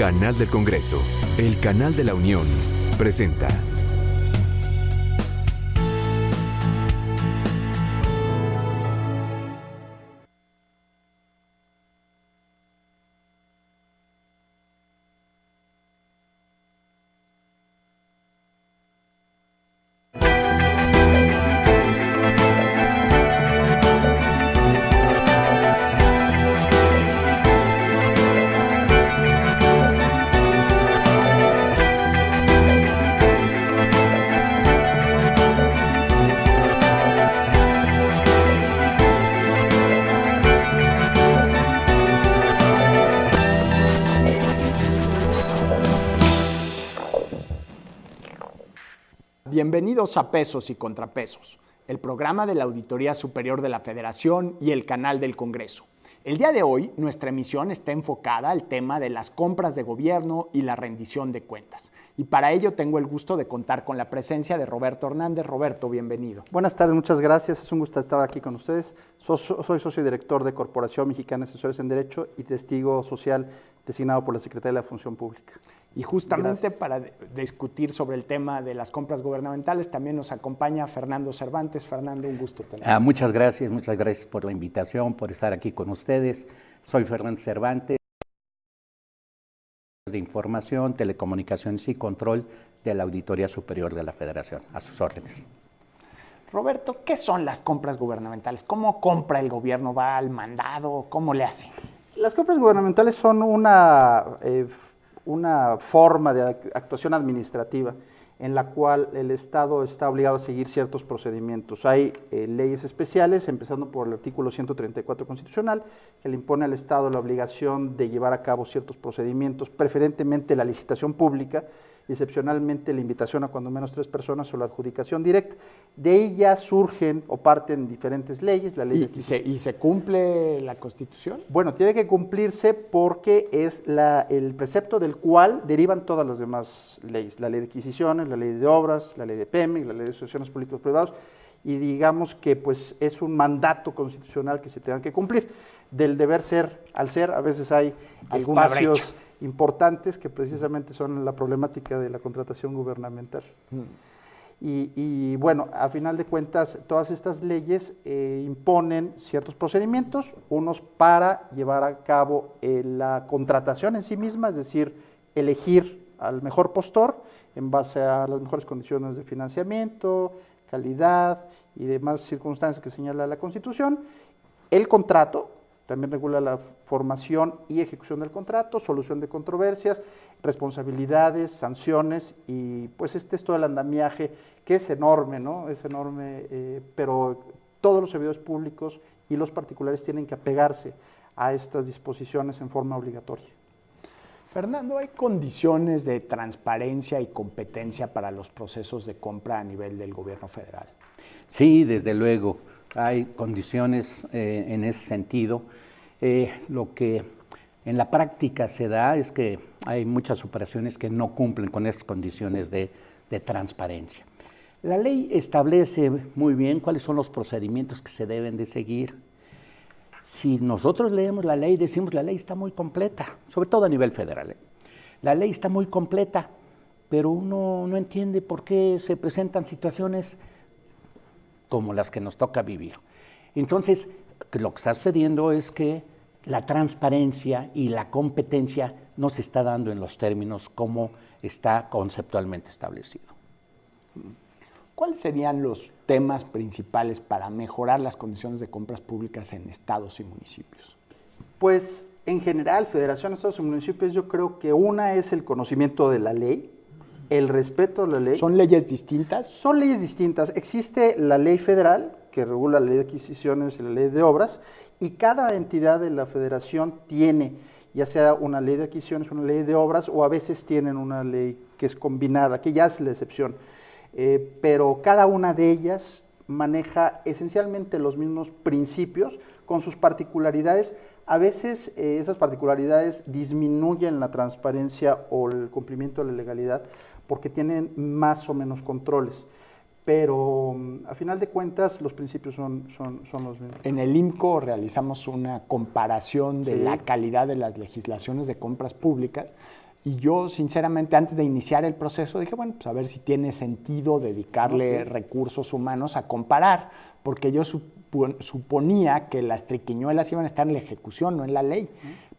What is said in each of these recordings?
Canal del Congreso, el canal de la Unión, presenta. Bienvenidos a Pesos y Contrapesos, el programa de la Auditoría Superior de la Federación y el canal del Congreso. El día de hoy, nuestra emisión está enfocada al tema de las compras de gobierno y la rendición de cuentas. Y para ello tengo el gusto de contar con la presencia de Roberto Hernández. Roberto, bienvenido. Buenas tardes, muchas gracias. Es un gusto estar aquí con ustedes. Soy socio director de Corporación Mexicana de Asesores en Derecho y testigo social designado por la Secretaría de la Función Pública. Y justamente para discutir sobre el tema de las compras gubernamentales también nos acompaña Fernando Cervantes. Fernando, un gusto tenerte. Muchas gracias por la invitación, por estar aquí con ustedes. Soy Fernando Cervantes, de Información, Telecomunicaciones y Control de la Auditoría Superior de la Federación. A sus órdenes. Roberto, ¿qué son las compras gubernamentales? ¿Cómo compra el gobierno? ¿Va al mandado? ¿Cómo le hace? Las compras gubernamentales son una forma de actuación administrativa en la cual el Estado está obligado a seguir ciertos procedimientos. Hay leyes especiales, empezando por el artículo 134 constitucional, que le impone al Estado la obligación de llevar a cabo ciertos procedimientos, preferentemente la licitación pública, excepcionalmente la invitación a cuando menos 3 personas o la adjudicación directa. De ella surgen o parten diferentes leyes. La ley ¿Y se cumple la Constitución? Bueno, tiene que cumplirse porque es el precepto del cual derivan todas las demás leyes. La ley de adquisiciones, la ley de obras, la ley de PEMEX, la ley de asociaciones públicos privados, y digamos que pues es un mandato constitucional que se tenga que cumplir. Del deber ser al ser, a veces hay espacios importantes que precisamente son la problemática de la contratación gubernamental. Y bueno, a final de cuentas, todas estas leyes imponen ciertos procedimientos, unos para llevar a cabo la contratación en sí misma, es decir, elegir al mejor postor en base a las mejores condiciones de financiamiento, calidad y demás circunstancias que señala la Constitución. El contrato también regula la formación y ejecución del contrato, solución de controversias, responsabilidades, sanciones, y pues este es todo el andamiaje que es enorme, ¿no? Es enorme, pero todos los servidores públicos y los particulares tienen que apegarse a estas disposiciones en forma obligatoria. Fernando, ¿hay condiciones de transparencia y competencia para los procesos de compra a nivel del gobierno federal? Sí, desde luego, hay condiciones en ese sentido. Lo que en la práctica se da es que hay muchas operaciones que no cumplen con esas condiciones de transparencia. La ley establece muy bien cuáles son los procedimientos que se deben de seguir. Si nosotros leemos la ley, decimos la ley está muy completa, sobre todo a nivel federal. La ley está muy completa, pero uno no entiende por qué se presentan situaciones como las que nos toca vivir. Entonces, lo que está sucediendo es que la transparencia y la competencia no se está dando en los términos como está conceptualmente establecido. ¿Cuáles serían los temas principales para mejorar las condiciones de compras públicas en estados y municipios? Pues en general, federación, estados y municipios, yo creo que una es el conocimiento de la ley, el respeto a la ley. ¿Son leyes distintas? Son leyes distintas. Existe la ley federal, que regula la ley de adquisiciones y la ley de obras, y cada entidad de la federación tiene, ya sea una ley de adquisiciones, una ley de obras, o a veces tienen una ley que es combinada, que ya es la excepción. Pero cada una de ellas maneja esencialmente los mismos principios con sus particularidades. A veces esas particularidades disminuyen la transparencia o el cumplimiento de la legalidad porque tienen más o menos controles. Pero a final de cuentas los principios son los mismos. En el IMCO realizamos una comparación de la calidad de las legislaciones de compras públicas Y yo, sinceramente, antes de iniciar el proceso, dije, bueno, pues a ver si tiene sentido dedicarle recursos humanos a comparar, porque yo suponía que las triquiñuelas iban a estar en la ejecución, no en la ley.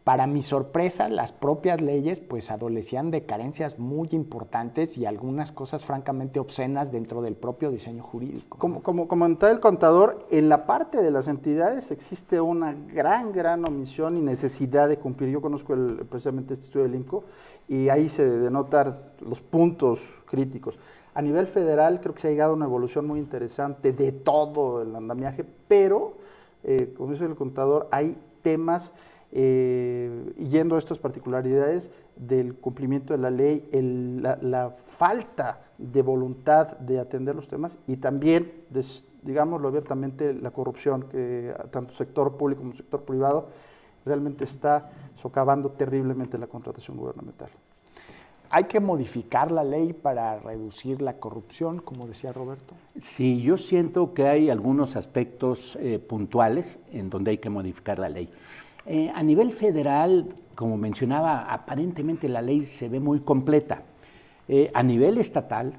Para mi sorpresa, las propias leyes pues adolecían de carencias muy importantes y algunas cosas francamente obscenas dentro del propio diseño jurídico. Como comentaba el contador, en la parte de las entidades existe una gran omisión y necesidad de cumplir. Yo conozco precisamente este estudio del INCO y ahí se denotan los puntos críticos. A nivel federal creo que se ha llegado a una evolución muy interesante de todo el andamiaje, pero, como dice el contador, hay temas, yendo a estas particularidades del cumplimiento de la ley, la falta de voluntad de atender los temas y también, digámoslo abiertamente, la corrupción que tanto sector público como sector privado realmente está socavando terriblemente la contratación gubernamental. ¿Hay que modificar la ley para reducir la corrupción, como decía Roberto? Sí, yo siento que hay algunos aspectos puntuales en donde hay que modificar la ley. A nivel federal, como mencionaba, aparentemente la ley se ve muy completa. A nivel estatal,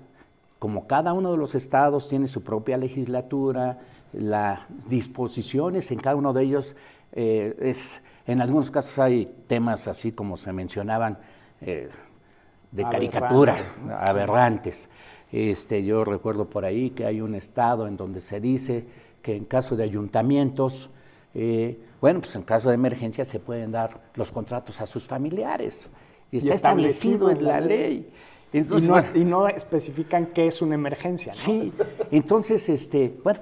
como cada uno de los estados tiene su propia legislatura, las disposiciones en cada uno de ellos, en algunos casos hay temas así como se mencionaban, de caricatura, aberrantes. Yo recuerdo por ahí que hay un estado en donde se dice que en caso de ayuntamientos, bueno, pues en caso de emergencia se pueden dar los contratos a sus familiares. Y está establecido en la ley. Entonces, y no especifican qué es una emergencia, ¿no? Sí, entonces, bueno,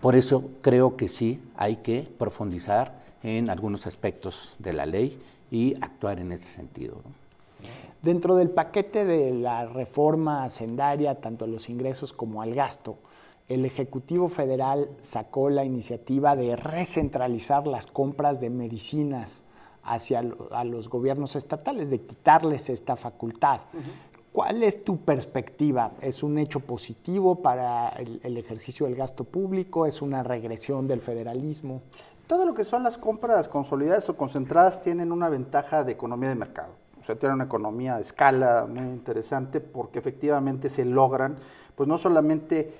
por eso creo que sí hay que profundizar en algunos aspectos de la ley y actuar en ese sentido, ¿no? Dentro del paquete de la reforma hacendaria, tanto a los ingresos como al gasto, el Ejecutivo Federal sacó la iniciativa de recentralizar las compras de medicinas a los gobiernos estatales, de quitarles esta facultad. ¿Cuál es tu perspectiva? ¿Es un hecho positivo para el ejercicio del gasto público? ¿Es una regresión del federalismo? Todo lo que son las compras consolidadas o concentradas tienen una ventaja de economía de mercado. O sea, tienen una economía de escala muy interesante porque efectivamente se logran, pues no solamente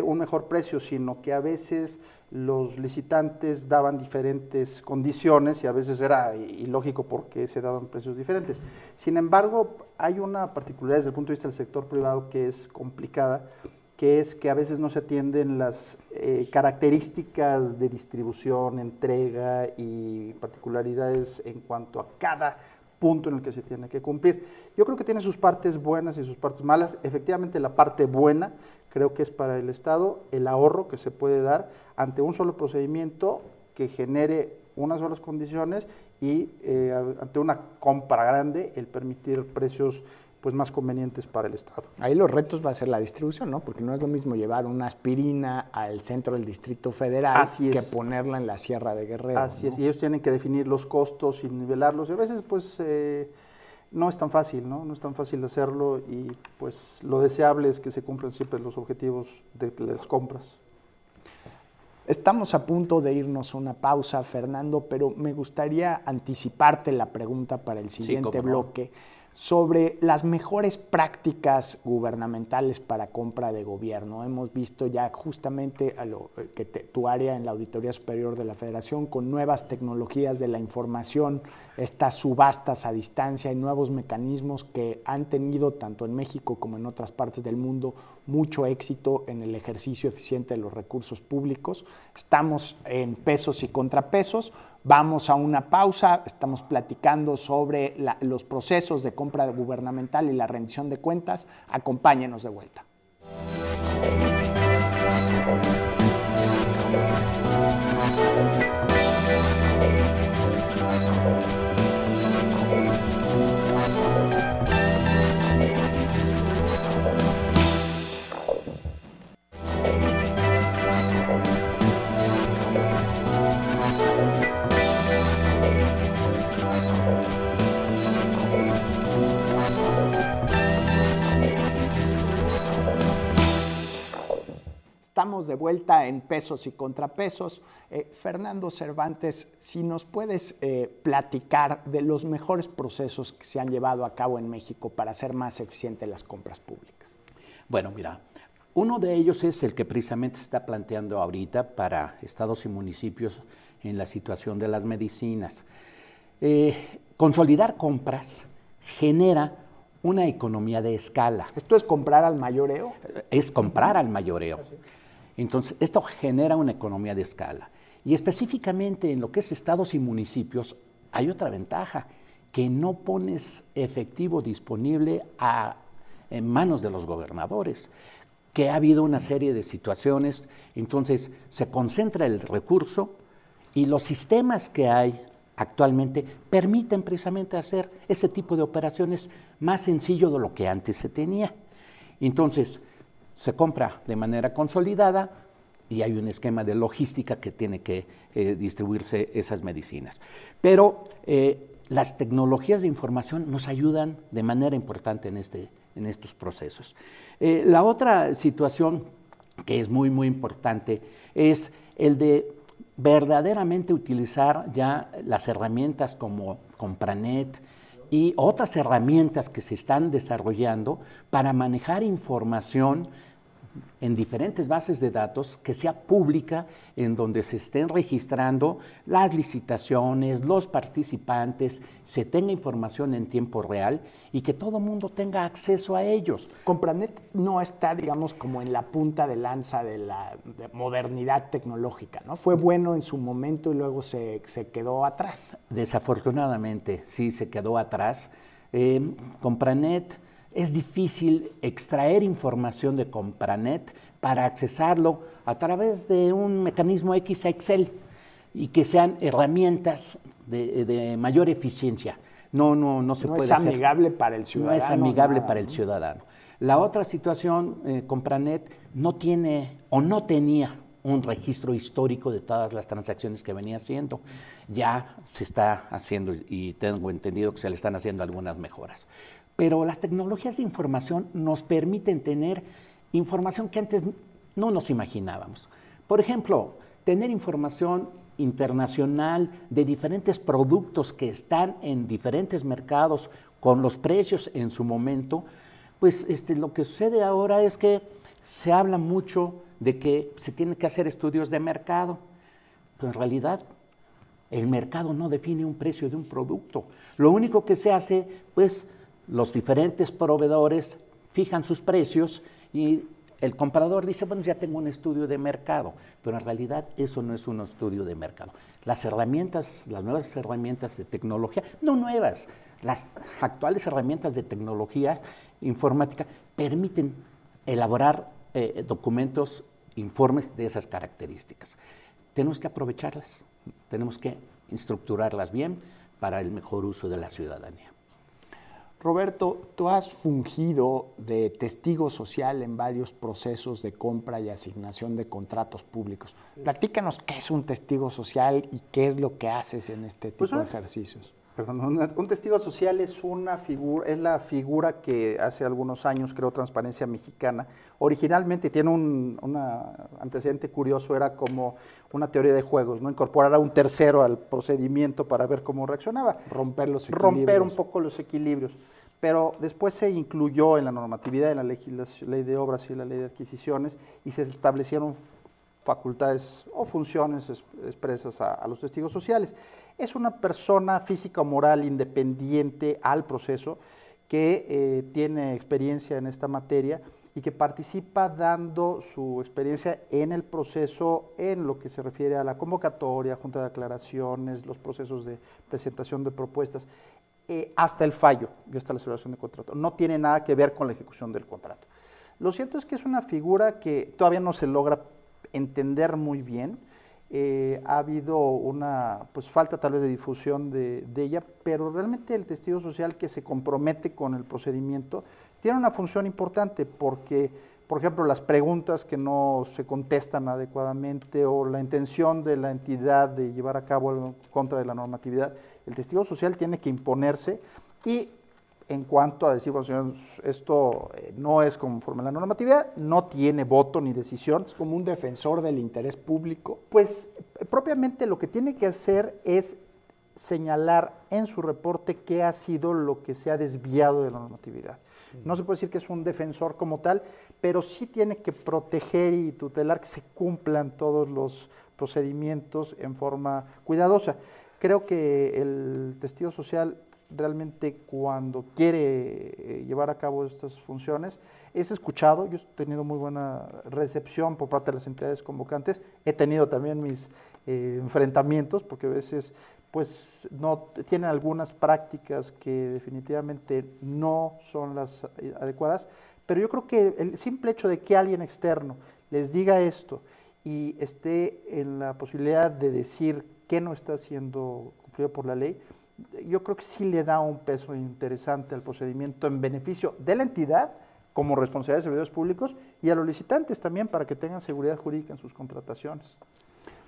un mejor precio, sino que a veces los licitantes daban diferentes condiciones y a veces era ilógico porque se daban precios diferentes. Sin embargo, hay una particularidad desde el punto de vista del sector privado que es complicada, que es que a veces no se atienden las características de distribución, entrega y particularidades en cuanto a cada punto en el que se tiene que cumplir. Yo creo que tiene sus partes buenas y sus partes malas. Efectivamente, la parte buena creo que es para el Estado el ahorro que se puede dar ante un solo procedimiento que genere unas solas condiciones y ante una compra grande el permitir precios pues más convenientes para el Estado. Ahí los retos va a ser la distribución, ¿no? Porque no es lo mismo llevar una aspirina al centro del Distrito Federal que ponerla en la Sierra de Guerrero. Así es, y ellos tienen que definir los costos y nivelarlos, y a veces pues no es tan fácil, ¿no? No es tan fácil hacerlo y pues lo deseable es que se cumplan siempre los objetivos de las compras. Estamos a punto de irnos a una pausa, Fernando, pero me gustaría anticiparte la pregunta para el siguiente bloque sobre las mejores prácticas gubernamentales para compra de gobierno. Hemos visto ya justamente tu área en la Auditoría Superior de la Federación con nuevas tecnologías de la información, estas subastas a distancia y nuevos mecanismos que han tenido tanto en México como en otras partes del mundo mucho éxito en el ejercicio eficiente de los recursos públicos. Estamos en pesos y contrapesos. Vamos a una pausa, estamos platicando sobre los procesos de compra gubernamental y la rendición de cuentas. Acompáñenos de vuelta. estamos de vuelta en Pesos y Contrapesos. Fernando Cervantes, si nos puedes platicar de los mejores procesos que se han llevado a cabo en México para hacer más eficientes las compras públicas. Bueno, mira, uno de ellos es el que precisamente se está planteando ahorita para estados y municipios en la situación de las medicinas. Consolidar compras genera una economía de escala. ¿Esto es comprar al mayoreo? Es comprar al mayoreo. Entonces, esto genera una economía de escala. Y específicamente en lo que es estados y municipios, hay otra ventaja, que no pones efectivo disponible en manos de los gobernadores, que ha habido una serie de situaciones, entonces se concentra el recurso y los sistemas que hay actualmente permiten precisamente hacer ese tipo de operaciones más sencillo de lo que antes se tenía. Entonces, se compra de manera consolidada y hay un esquema de logística que tiene que distribuirse esas medicinas. Pero las tecnologías de información nos ayudan de manera importante en estos procesos. La otra situación que es muy, muy importante es el de verdaderamente utilizar ya las herramientas como Compranet y otras herramientas que se están desarrollando para manejar información en diferentes bases de datos que sea pública, en donde se estén registrando las licitaciones, los participantes, se tenga información en tiempo real y que todo el mundo tenga acceso a ellos. Compranet no está, digamos, como en la punta de lanza de la modernidad tecnológica, ¿no? Fue bueno en su momento y luego se quedó atrás. Desafortunadamente, sí se quedó atrás. Compranet, es difícil extraer información de Compranet para accesarlo a través de un mecanismo Excel y que sean herramientas de mayor eficiencia. No se puede hacer. No es amigable para el ciudadano. No es amigable para el ciudadano. La otra situación, Compranet no tiene o no tenía un registro histórico de todas las transacciones que venía haciendo. Ya se está haciendo y tengo entendido que se le están haciendo algunas mejoras. Pero las tecnologías de información nos permiten tener información que antes no nos imaginábamos. Por ejemplo, tener información internacional de diferentes productos que están en diferentes mercados con los precios en su momento, pues lo que sucede ahora es que se habla mucho de que se tienen que hacer estudios de mercado, pero en realidad el mercado no define un precio de un producto. Lo único que se hace, pues, los diferentes proveedores fijan sus precios y el comprador dice, bueno, ya tengo un estudio de mercado, pero en realidad eso no es un estudio de mercado. Las nuevas herramientas de tecnología, no nuevas, las actuales herramientas de tecnología informática permiten elaborar documentos, informes de esas características. Tenemos que aprovecharlas, tenemos que estructurarlas bien para el mejor uso de la ciudadanía. Roberto, tú has fungido de testigo social en varios procesos de compra y asignación de contratos públicos. Platícanos qué es un testigo social y qué es lo que haces en este tipo de ejercicios. Un testigo social es la figura que hace algunos años creó Transparencia Mexicana. Originalmente tiene un antecedente curioso, era como una teoría de juegos, ¿no? Incorporar a un tercero al procedimiento para ver cómo reaccionaba. Romper un poco los equilibrios. Pero después se incluyó en la normatividad, en la ley de obras y la ley de adquisiciones, y se establecieron facultades o funciones expresas a los testigos sociales. Es una persona física o moral independiente al proceso que tiene experiencia en esta materia y que participa dando su experiencia en el proceso en lo que se refiere a la convocatoria, junta de aclaraciones, los procesos de presentación de propuestas, hasta el fallo y hasta la celebración del contrato. No tiene nada que ver con la ejecución del contrato. Lo cierto es que es una figura que todavía no se logra entender muy bien. Ha habido una falta tal vez de difusión de ella, pero realmente el testigo social que se compromete con el procedimiento tiene una función importante porque, por ejemplo, las preguntas que no se contestan adecuadamente o la intención de la entidad de llevar a cabo algo en contra de la normatividad, el testigo social tiene que imponerse y en cuanto a decir, bueno, señores, esto no es conforme a la normatividad, no tiene voto ni decisión. Es como un defensor del interés público. Pues propiamente lo que tiene que hacer es señalar en su reporte qué ha sido lo que se ha desviado de la normatividad. No se puede decir que es un defensor como tal, pero sí tiene que proteger y tutelar que se cumplan todos los procedimientos en forma cuidadosa. Creo que el testigo social realmente cuando quiere llevar a cabo estas funciones es escuchado. Yo he tenido muy buena recepción por parte de las entidades convocantes, he tenido también mis enfrentamientos porque a veces pues no tienen algunas prácticas que definitivamente no son las adecuadas, pero yo creo que el simple hecho de que alguien externo les diga esto y esté en la posibilidad de decir que no está siendo cumplido por la ley, yo creo que sí le da un peso interesante al procedimiento en beneficio de la entidad como responsabilidad de servidores públicos y a los licitantes también para que tengan seguridad jurídica en sus contrataciones.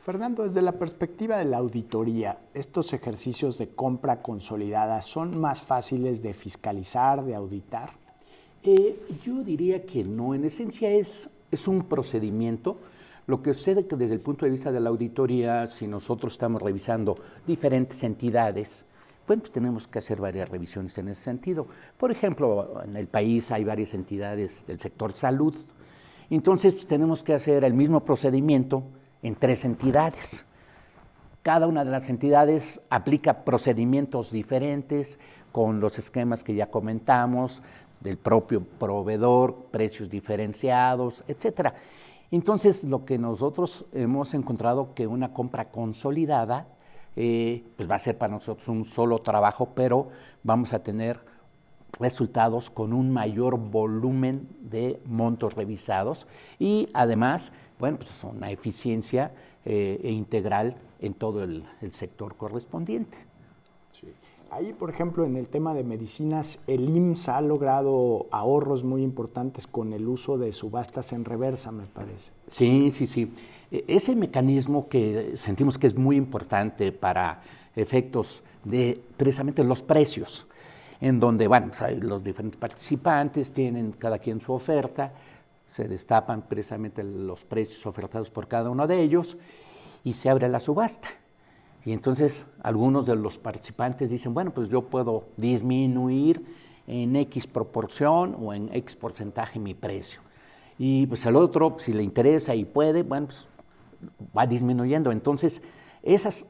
Fernando, desde la perspectiva de la auditoría, ¿estos ejercicios de compra consolidada son más fáciles de fiscalizar, de auditar? Yo diría que no, en esencia es un procedimiento. Lo que sucede es que desde el punto de vista de la auditoría, si nosotros estamos revisando diferentes entidades, pues tenemos que hacer varias revisiones en ese sentido. Por ejemplo, en el país hay varias entidades del sector salud, entonces pues, tenemos que hacer el mismo procedimiento en 3 entidades. Cada una de las entidades aplica procedimientos diferentes con los esquemas que ya comentamos, del propio proveedor, precios diferenciados, etcétera. Entonces, lo que nosotros hemos encontrado que una compra consolidada pues va a ser para nosotros un solo trabajo, pero vamos a tener resultados con un mayor volumen de montos revisados y además, bueno, pues una eficiencia integral en todo el sector correspondiente. Sí. Ahí, por ejemplo, en el tema de medicinas, el IMSS ha logrado ahorros muy importantes con el uso de subastas en reversa, me parece. Sí, sí, sí. Ese mecanismo que sentimos que es muy importante para efectos de precisamente los precios, en donde, bueno, los diferentes participantes tienen cada quien su oferta, se destapan precisamente los precios ofertados por cada uno de ellos y se abre la subasta. Y entonces algunos de los participantes dicen, bueno, pues yo puedo disminuir en X proporción o en X porcentaje mi precio. Y pues el otro, si le interesa y puede, bueno, pues va disminuyendo. Entonces, esas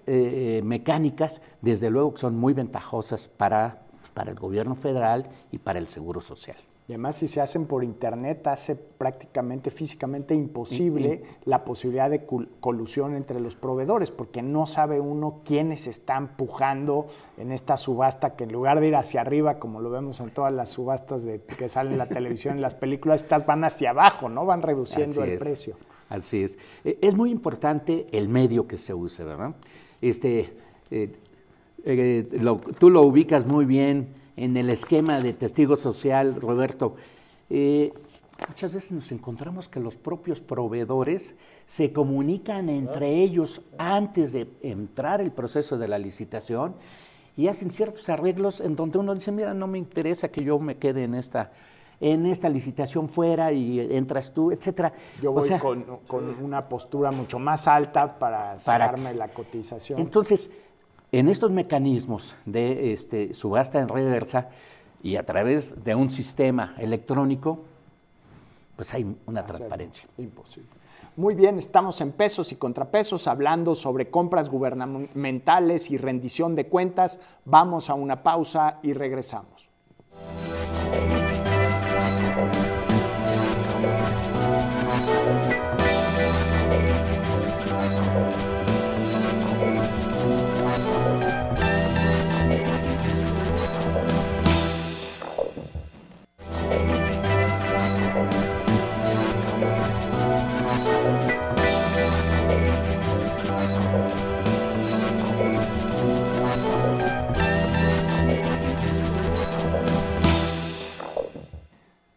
mecánicas, desde luego, son muy ventajosas para el gobierno federal y para el Seguro Social. Y además, si se hacen por internet, hace prácticamente físicamente imposible la posibilidad de colusión entre los proveedores, porque no sabe uno quiénes están pujando en esta subasta, que en lugar de ir hacia arriba, como lo vemos en todas las subastas que salen en la televisión, en las películas, estas van hacia abajo, ¿no? Van reduciendo el precio. Así es. Es muy importante el medio que se use, ¿verdad? Tú lo ubicas muy bien en el esquema de testigo social, Roberto. Muchas veces nos encontramos que los propios proveedores se comunican entre ellos antes de entrar el proceso de la licitación y hacen ciertos arreglos en donde uno dice, mira, no me interesa que yo me quede en esta licitación fuera y entras tú, etcétera. Yo voy con una postura mucho más alta para sacarme la cotización. Entonces, en estos mecanismos de subasta en reversa y a través de un sistema electrónico, pues hay una transparencia. Imposible. Muy bien, estamos en Pesos y Contrapesos hablando sobre compras gubernamentales y rendición de cuentas. Vamos a una pausa y regresamos.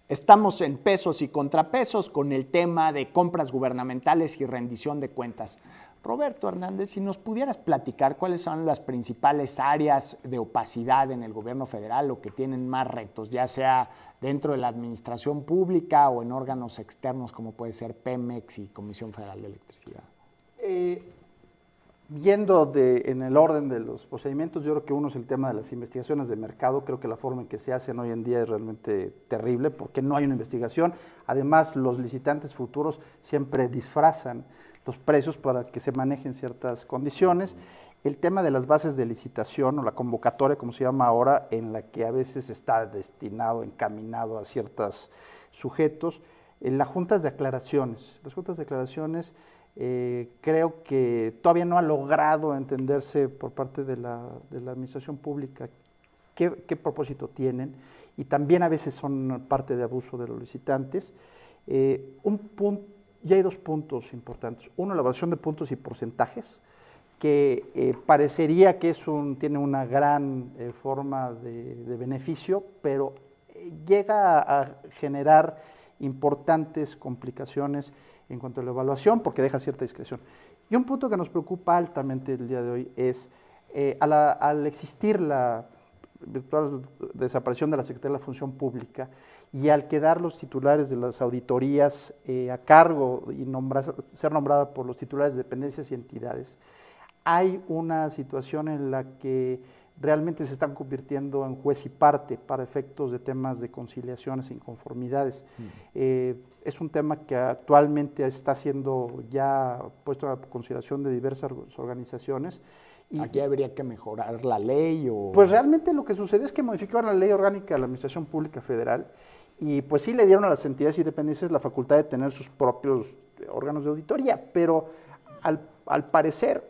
Estamos en Pesos y Contrapesos con el tema de compras gubernamentales y rendición de cuentas. Roberto Hernández, si nos pudieras platicar cuáles son las principales áreas de opacidad en el gobierno federal o que tienen más retos, ya sea dentro de la administración pública o en órganos externos como puede ser Pemex y Comisión Federal de Electricidad. Yendo en el orden de los procedimientos, yo creo que uno es el tema de las investigaciones de mercado. Creo que la forma en que se hacen hoy en día es realmente terrible porque no hay una investigación. Además, los licitantes futuros siempre disfrazan los precios para que se manejen ciertas condiciones. El tema de las bases de licitación o la convocatoria, como se llama ahora, en la que a veces está destinado, encaminado a ciertos sujetos. Las juntas de aclaraciones. Las juntas de aclaraciones creo que todavía no ha logrado entenderse por parte de la administración pública qué propósito tienen, y también a veces son parte de abuso de los licitantes. Ya hay dos puntos importantes. Uno, la evaluación de puntos y porcentajes, que parecería que tiene una gran forma de beneficio, pero llega a generar importantes complicaciones en cuanto a la evaluación, porque deja cierta discreción. Y un punto que nos preocupa altamente el día de hoy es, al existir la virtual desaparición de la Secretaría de la Función Pública y al quedar los titulares de las auditorías a cargo y ser nombrada por los titulares de dependencias y entidades, hay una situación en la que realmente se están convirtiendo en juez y parte para efectos de temas de conciliaciones e inconformidades. Es un tema que actualmente está siendo ya puesto a consideración de diversas organizaciones. Y ¿aquí habría que mejorar la ley? Pues realmente lo que sucede es que modificaron la Ley Orgánica de la Administración Pública Federal y pues sí le dieron a las entidades y dependencias la facultad de tener sus propios órganos de auditoría, pero al parecer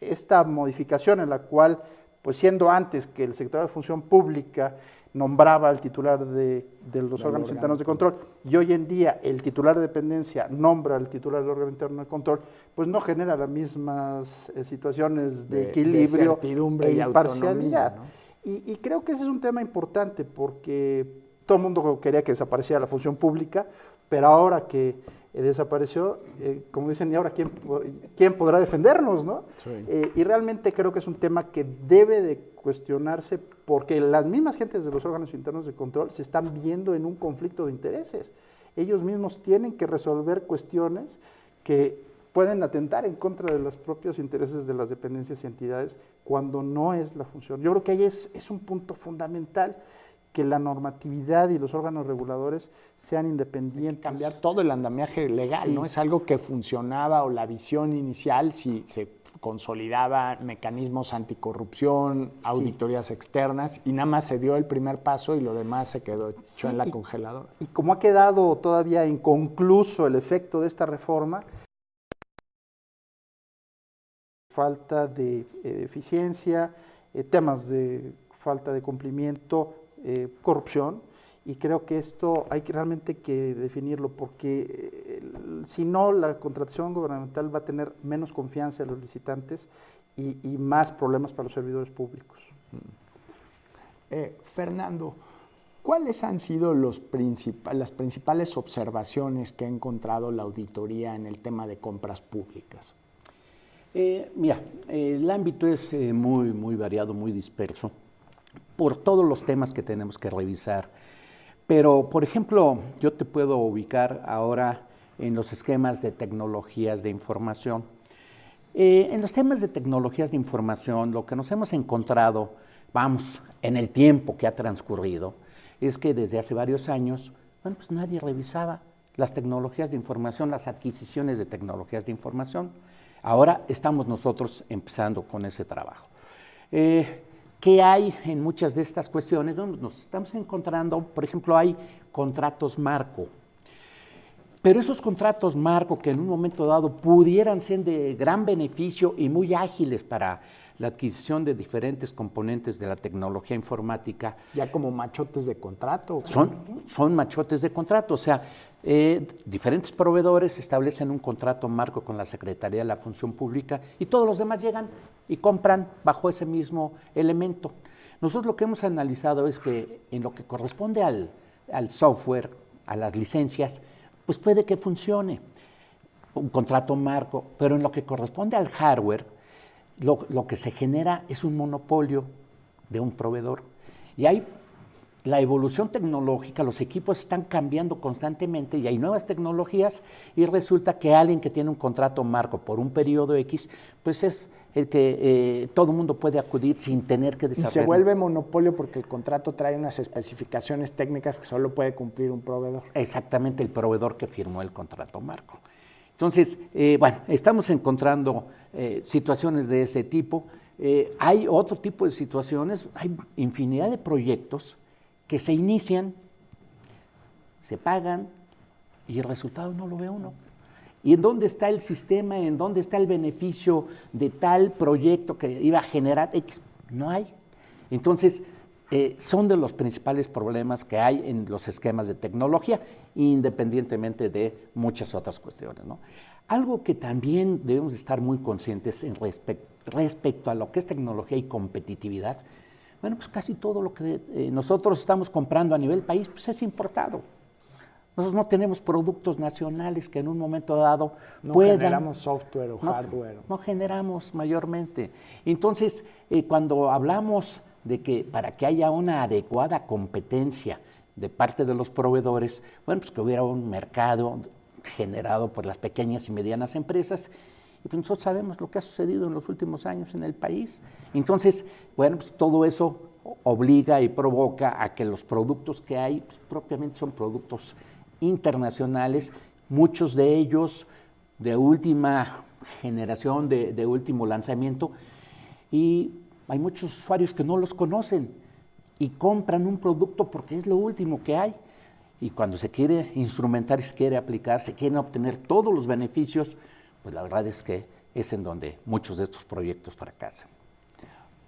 esta modificación en la cual, pues siendo antes que el secretario de Función Pública nombraba al titular de los órganos internos de control, y hoy en día el titular de dependencia nombra al titular del órgano interno de control, pues no genera las mismas situaciones de equilibrio e imparcialidad. Y creo que ese es un tema importante porque todo el mundo quería que desapareciera la función pública, pero ahora que desapareció, como dicen, ¿y ahora quién podrá defendernos, no? Sí. Y realmente creo que es un tema que debe de cuestionarse porque las mismas gentes de los órganos internos de control se están viendo en un conflicto de intereses. Ellos mismos tienen que resolver cuestiones que pueden atentar en contra de los propios intereses de las dependencias y entidades cuando no es la función. Yo creo que ahí es un punto fundamental, que la normatividad y los órganos reguladores sean independientes. Cambiar todo el andamiaje legal, sí. ¿No? Es algo que funcionaba, o la visión inicial, si se consolidaba mecanismos anticorrupción, auditorías externas, y nada más se dio el primer paso y lo demás se quedó hecho en la congeladora. Y como ha quedado todavía inconcluso el efecto de esta reforma, falta de eficiencia, temas de falta de cumplimiento, corrupción, y creo que esto hay que realmente que definirlo, porque si no, la contratación gubernamental va a tener menos confianza en los licitantes y más problemas para los servidores públicos. Fernando, ¿cuáles han sido las principales observaciones que ha encontrado la auditoría en el tema de compras públicas? Mira, el ámbito es muy variado, muy disperso, por todos los temas que tenemos que revisar. Pero, por ejemplo, yo te puedo ubicar ahora en los esquemas de tecnologías de información. En los temas de tecnologías de información, lo que nos hemos encontrado, en el tiempo que ha transcurrido, es que desde hace varios años, pues nadie revisaba las tecnologías de información, las adquisiciones de tecnologías de información. Ahora estamos nosotros empezando con ese trabajo. ¿Qué hay en muchas de estas cuestiones? Bueno, nos estamos encontrando, por ejemplo, hay contratos marco. Pero esos contratos marco que en un momento dado pudieran ser de gran beneficio y muy ágiles para la adquisición de diferentes componentes de la tecnología informática. Ya como machotes de contrato. Son machotes de contrato, o sea, diferentes proveedores establecen un contrato marco con la Secretaría de la Función Pública y todos los demás llegan y compran bajo ese mismo elemento. Nosotros lo que hemos analizado es que en lo que corresponde al software, a las licencias, pues puede que funcione. un contrato marco, pero en lo que corresponde al hardware, lo que se genera es un monopolio de un proveedor. Y hay la evolución tecnológica, los equipos están cambiando constantemente y hay nuevas tecnologías y resulta que alguien que tiene un contrato marco por un periodo X, pues es el que todo el mundo puede acudir sin tener que desarrollar. Y se vuelve monopolio porque el contrato trae unas especificaciones técnicas que solo puede cumplir un proveedor. Exactamente, el proveedor que firmó el contrato marco. Entonces, bueno, estamos encontrando situaciones de ese tipo. Hay otro tipo de situaciones, hay infinidad de proyectos que se inician, se pagan y el resultado no lo ve uno. ¿Y en dónde está el sistema? ¿En dónde está el beneficio de tal proyecto que iba a generar X? No hay. Entonces, son de los principales problemas que hay en los esquemas de tecnología, independientemente de muchas otras cuestiones, ¿no? Algo que también debemos estar muy conscientes en respecto a lo que es tecnología y competitividad, bueno, pues casi todo lo que nosotros estamos comprando a nivel país, pues es importado. Nosotros no tenemos productos nacionales que en un momento dado no puedan... No generamos software o hardware. No generamos mayormente. Entonces, cuando hablamos de que para que haya una adecuada competencia de parte de los proveedores, bueno, pues que hubiera un mercado generado por las pequeñas y medianas empresas, y pues nosotros sabemos lo que ha sucedido en los últimos años en el país. Entonces, bueno, pues todo eso obliga y provoca a que los productos que hay, pues, propiamente son productos internacionales, muchos de ellos de última generación, de último lanzamiento, y hay muchos usuarios que no los conocen y compran un producto porque es lo último que hay. Y cuando se quiere instrumentar y se quiere aplicar, se quieren obtener todos los beneficios, pues la verdad es que es en donde muchos de estos proyectos fracasan.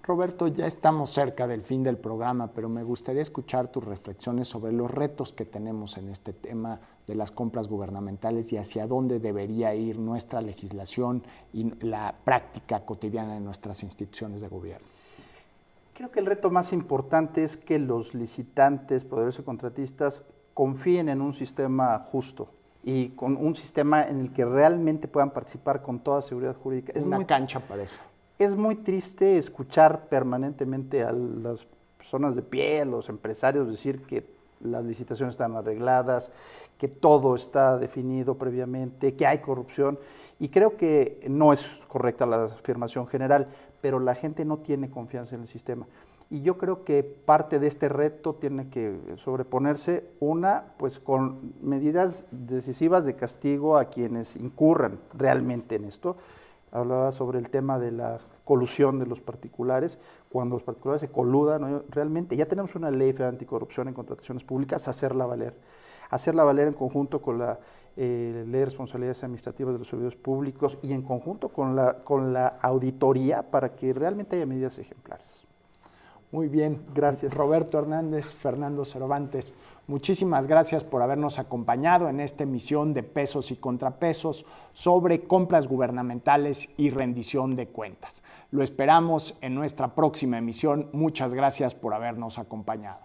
Roberto, ya estamos cerca del fin del programa, pero me gustaría escuchar tus reflexiones sobre los retos que tenemos en este tema de las compras gubernamentales y hacia dónde debería ir nuestra legislación y la práctica cotidiana de nuestras instituciones de gobierno. Creo que el reto más importante es que los licitantes, proveedores y contratistas confíen en un sistema justo y con un sistema en el que realmente puedan participar con toda seguridad jurídica. Es una cancha pareja. Es muy triste escuchar permanentemente a las personas de pie, a los empresarios decir que las licitaciones están arregladas, que todo está definido previamente, que hay corrupción, y creo que no es correcta la afirmación general, pero la gente no tiene confianza en el sistema. Y yo creo que parte de este reto tiene que sobreponerse, pues con medidas decisivas de castigo a quienes incurran realmente en esto. Hablaba sobre el tema de la colusión de los particulares, cuando los particulares se coludan, ¿no? Realmente ya tenemos una ley federal anticorrupción en contrataciones públicas, hacerla valer en conjunto con la ley de responsabilidades administrativas de los servidores públicos y en conjunto con la auditoría para que realmente haya medidas ejemplares. Muy bien, gracias. Roberto Hernández, Fernando Cervantes, muchísimas gracias por habernos acompañado en esta emisión de Pesos y Contrapesos sobre compras gubernamentales y rendición de cuentas. Lo esperamos en nuestra próxima emisión. Muchas gracias por habernos acompañado.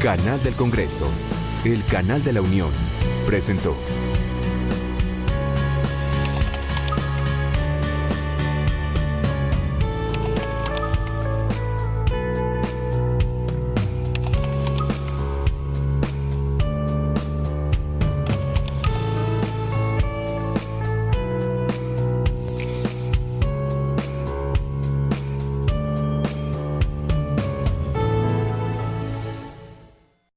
Canal del Congreso, el canal de la Unión, presentó.